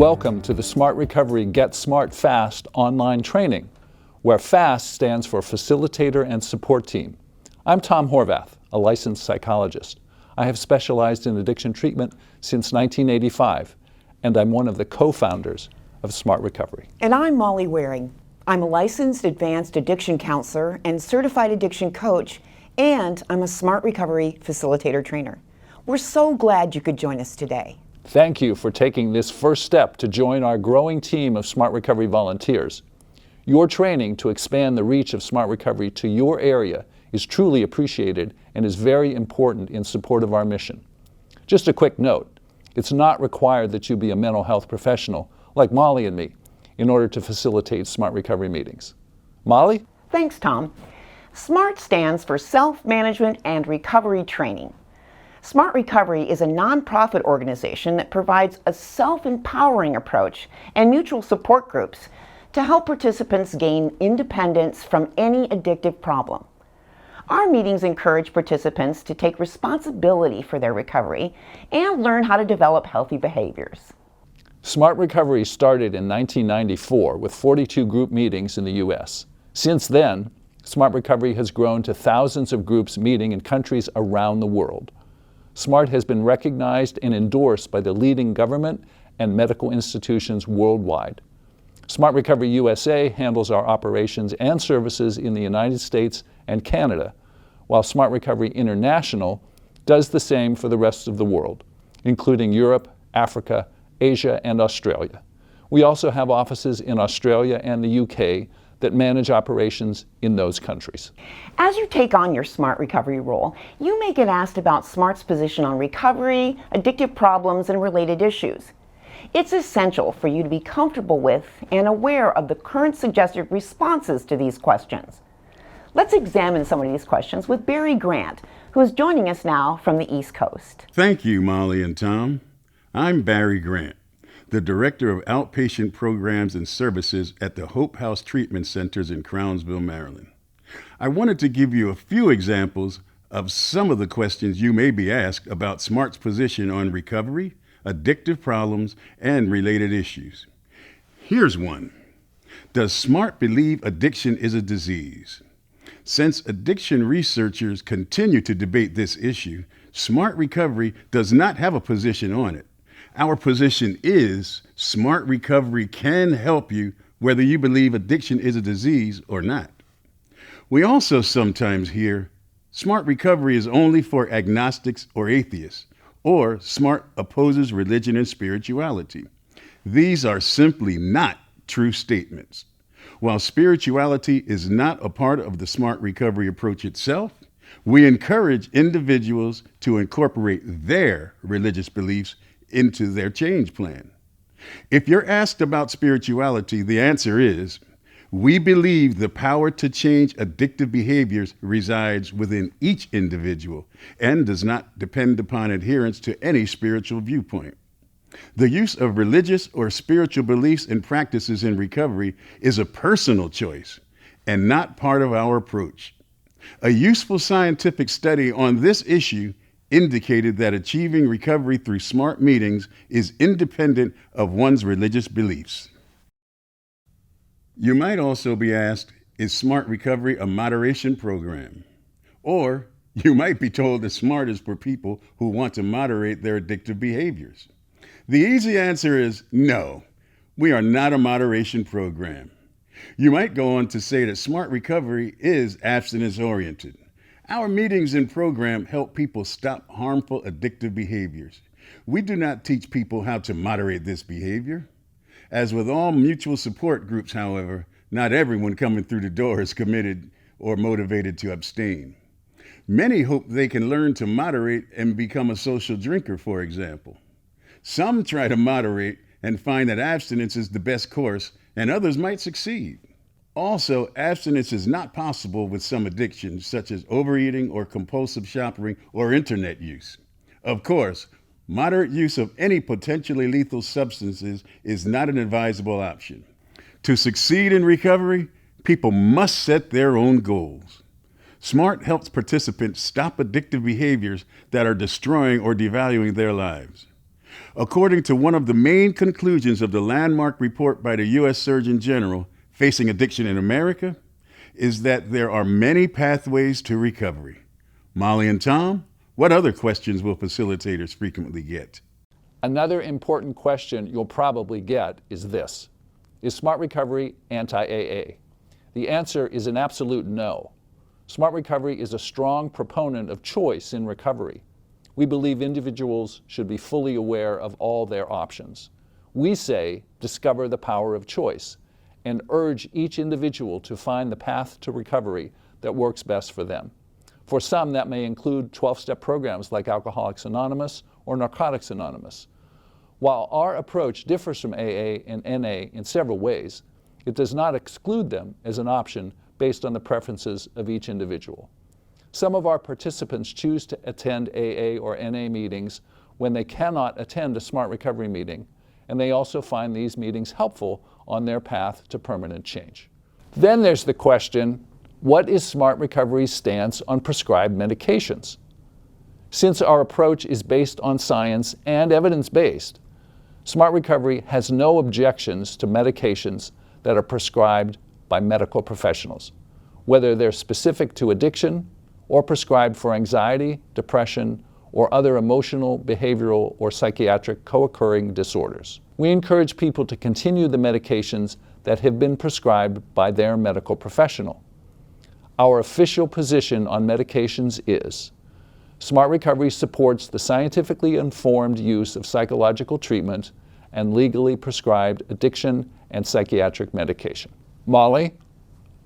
Welcome to the Smart Recovery Get Smart Fast online training, where FAST stands for Facilitator and Support Team. I'm Tom Horvath, a licensed psychologist. I have specialized in addiction treatment since 1985, and I'm one of the co-founders of Smart Recovery. And I'm Molly Waring. I'm a licensed advanced addiction counselor and certified addiction coach, and I'm a Smart Recovery facilitator trainer. We're so glad you could join us today. Thank you for taking this first step to join our growing team of Smart Recovery volunteers. Your training to expand the reach of Smart Recovery to your area is truly appreciated and is very important in support of our mission. Just a quick note, it's not required that you be a mental health professional like Molly and me in order to facilitate Smart Recovery meetings. Molly? Thanks, Tom. SMART stands for Self-Management and Recovery Training. Smart Recovery is a nonprofit organization that provides a self-empowering approach and mutual support groups to help participants gain independence from any addictive problem. Our meetings encourage participants to take responsibility for their recovery and learn how to develop healthy behaviors. Smart Recovery started in 1994 with 42 group meetings in the U.S. Since then, Smart Recovery has grown to thousands of groups meeting in countries around the world. SMART has been recognized and endorsed by the leading government and medical institutions worldwide. Smart Recovery USA handles our operations and services in the United States and Canada, while Smart Recovery International does the same for the rest of the world, including Europe, Africa, Asia, and Australia. We also have offices in Australia and the UK that manage operations in those countries. As you take on your Smart Recovery role, you may get asked about SMART's position on recovery, addictive problems, and related issues. It's essential for you to be comfortable with and aware of the current suggested responses to these questions. Let's examine some of these questions with Barry Grant, who is joining us now from the East Coast. Thank you, Molly and Tom. I'm Barry Grant, the Director of Outpatient Programs and Services at the Hope House Treatment Centers in Crownsville, Maryland. I wanted to give you a few examples of some of the questions you may be asked about SMART's position on recovery, addictive problems, and related issues. Here's one. Does SMART believe addiction is a disease? Since addiction researchers continue to debate this issue, Smart Recovery does not have a position on it. Our position is Smart Recovery can help you whether you believe addiction is a disease or not. We also sometimes hear Smart Recovery is only for agnostics or atheists, or SMART opposes religion and spirituality. These are simply not true statements. While spirituality is not a part of the Smart Recovery approach itself, we encourage individuals to incorporate their religious beliefs into their change plan. If you're asked about spirituality, the answer is, we believe the power to change addictive behaviors resides within each individual and does not depend upon adherence to any spiritual viewpoint. The use of religious or spiritual beliefs and practices in recovery is a personal choice and not part of our approach. A useful scientific study on this issue indicated that achieving recovery through SMART meetings is independent of one's religious beliefs. You might also be asked, is Smart Recovery a moderation program? Or you might be told that SMART is for people who want to moderate their addictive behaviors. The easy answer is no, we are not a moderation program. You might go on to say that Smart Recovery is abstinence-oriented. Our meetings and program help people stop harmful addictive behaviors. We do not teach people how to moderate this behavior. As with all mutual support groups, however, not everyone coming through the door is committed or motivated to abstain. Many hope they can learn to moderate and become a social drinker, for example. Some try to moderate and find that abstinence is the best course, and others might succeed. Also, abstinence is not possible with some addictions, such as overeating or compulsive shopping or internet use. Of course, moderate use of any potentially lethal substances is not an advisable option. To succeed in recovery, people must set their own goals. SMART helps participants stop addictive behaviors that are destroying or devaluing their lives. According to one of the main conclusions of the landmark report by the U.S. Surgeon General, Facing Addiction in America, is that there are many pathways to recovery. Molly and Tom, what other questions will facilitators frequently get? Another important question you'll probably get is this: is Smart Recovery anti-AA? The answer is an absolute no. Smart Recovery is a strong proponent of choice in recovery. We believe individuals should be fully aware of all their options. We say, discover the power of choice, and urge each individual to find the path to recovery that works best for them. For some, that may include 12-step programs like Alcoholics Anonymous or Narcotics Anonymous. While our approach differs from AA and NA in several ways, it does not exclude them as an option based on the preferences of each individual. Some of our participants choose to attend AA or NA meetings when they cannot attend a Smart Recovery meeting, and they also find these meetings helpful on their path to permanent change. Then there's the question, what is Smart Recovery's stance on prescribed medications? Since our approach is based on science and evidence-based, Smart Recovery has no objections to medications that are prescribed by medical professionals, whether they're specific to addiction or prescribed for anxiety, depression, or other emotional, behavioral, or psychiatric co-occurring disorders. We encourage people to continue the medications that have been prescribed by their medical professional. Our official position on medications is: Smart Recovery supports the scientifically informed use of psychological treatment and legally prescribed addiction and psychiatric medication. Molly,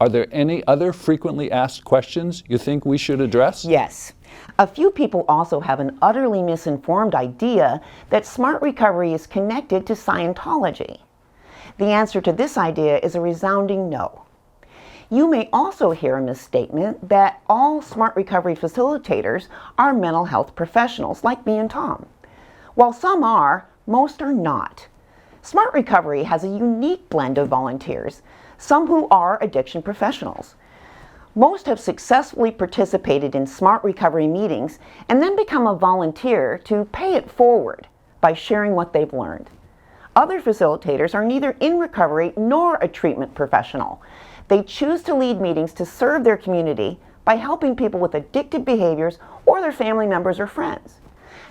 are there any other frequently asked questions you think we should address? Yes. A few people also have an utterly misinformed idea that Smart Recovery is connected to Scientology. The answer to this idea is a resounding no. You may also hear a misstatement that all Smart Recovery facilitators are mental health professionals like me and Tom. While some are, most are not. Smart Recovery has a unique blend of volunteers, some who are addiction professionals. Most have successfully participated in Smart Recovery meetings and then become a volunteer to pay it forward by sharing what they've learned. Other facilitators are neither in recovery nor a treatment professional. They choose to lead meetings to serve their community by helping people with addictive behaviors or their family members or friends.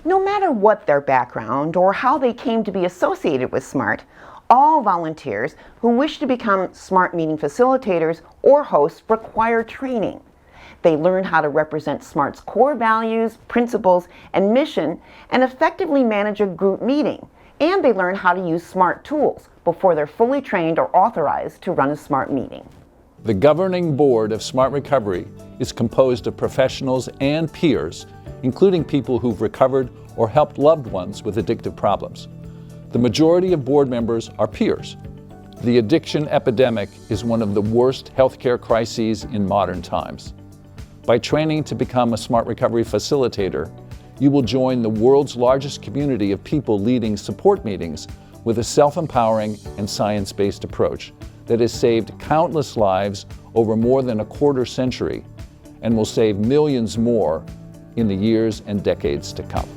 No matter what their background or how they came to be associated with SMART, all volunteers who wish to become SMART meeting facilitators or hosts require training. They learn how to represent SMART's core values, principles, and mission and effectively manage a group meeting. And they learn how to use SMART tools before they're fully trained or authorized to run a SMART meeting. The governing board of Smart Recovery is composed of professionals and peers, including people who've recovered or helped loved ones with addictive problems. The majority of board members are peers. The addiction epidemic is one of the worst healthcare crises in modern times. By training to become a Smart Recovery facilitator, you will join the world's largest community of people leading support meetings with a self-empowering and science-based approach that has saved countless lives over more than a quarter century and will save millions more in the years and decades to come.